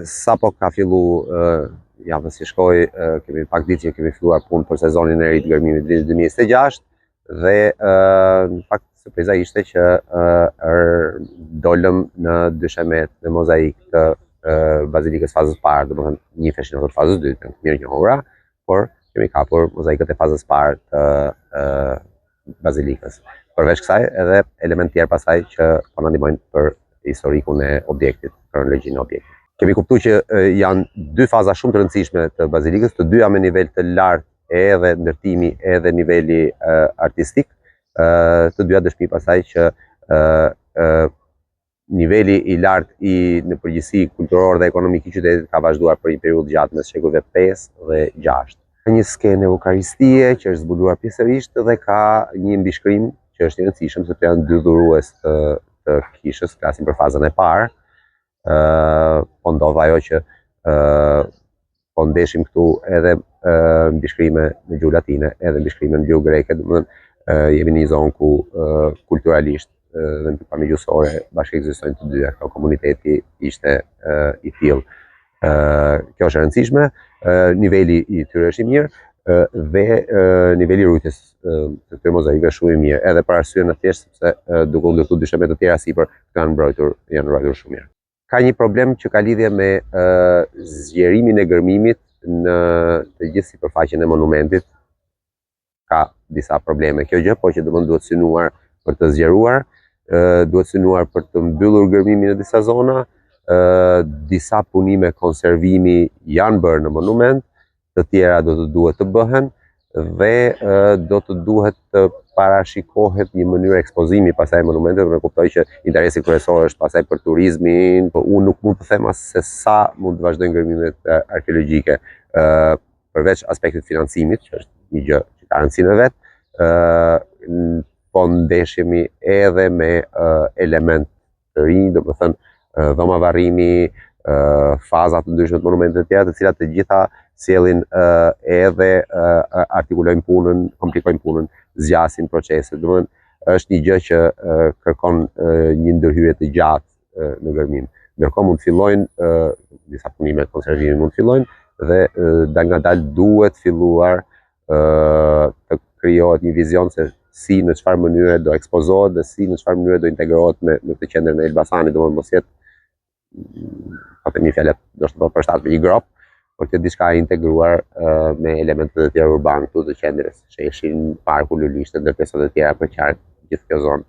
Sapo ka fillu javës që shkoi, kemi pak ditë që kemi filluar punë për sezonin e ri të gërmimit 2026 dhe në fakt surpriza ishte që dolëm në dyshemet në mozaik të bazilikës fazës parë, domethënë njiheshin edhe fazës 2 të mirë njohura, por kemi kapur mozaikët e fazës parë të bazilikës. Përveç kësaj edhe element tjerë pasaj që po na ndihmojnë për historikun e objektit, kronologjinë e objektit. Kemi kuptuar që janë dy faza shumë të rëndësishme të bazilikës, të dyja me nivel të lartë edhe ndërtimi edhe niveli artistik, të dyja dëshmi pasaj që niveli i lartë në përgjithësi kulturor dhe ekonomik i qytetit ka vazhduar për një periudhë gjatë mes shekujve 5 dhe 6. Ka një skenë eukaristie që është zbuluar pjesërisht dhe ka një mbishkrim që është i rëndësishëm sepse janë dy dhurues të kishës, flasim për fazën e parë. Po ndodh ajo që po ndeshim këtu edhe mbishkrime në gjuhë latine, edhe mbishkrime në gjuhë greke, domethënë jemi në një zonë ku kulturalisht dhe në pikpamje gjuhësore bashkë ekzistojnë të dyja, komuniteti ishte i tillë. Kjo është e rëndësishme, niveli i tyre është i mirë dhe niveli i rujtjes të këtyre mozaikëve është shumë i mirë, edhe për arsye në thjesht sepse duke u ndërtuar dysheme të tjera sipër, janë mbrojtur shumë mirë. Ka një problem që ka lidhje me zgjerimin e gërmimit në të gjithë sipërfaqen e monumentit. Ka disa probleme kjo gjë, po që duhet synuar për të zgjeruar, duhet synuar për të mbyllur gërmimin në disa zona, disa punime konservimi janë bërë në monument, të tjera duhet të bëhen dhe do të duhet të parashikohet një mënyrë ekspozimi pasaj monumentet, dhe kuptoj që interesi kryesor është pasaj për turizmin, po unë nuk mund të them as se sa mund të vazhdojnë gërmimet arkeologjike, përveç aspektit financimit, që është një gjë që ka rëndësinë e vet, po ndeshjemi edhe me element të rinj, domethënë dhoma varrimi, faza të ndryshme të monumentet e tjera, të cilat të gjitha sjellin edhe artikulojnë punën, komplikojnë punën, zgjasin proceset. Domethënë është një gjë që kërkon një ndërhyrje të gjatë në gërmim. Ndërkohë mund të fillojnë disa punime konservimi mund të fillojnë dhe dalë duhet filluar të krijohet një vizion se si në çfarë mënyre do ekspozohet dhe si në çfarë mënyre do integrohet në këtë qendër në Elbasanit, domethënë mos jetë po themi fjalë do të përshtat me një grop, por të diçka integruar me elementet e tjera urban këtu të qendrës, sheshin, parku, lulishte, ndërtesat e tjera për qark gjithë kjo zonë.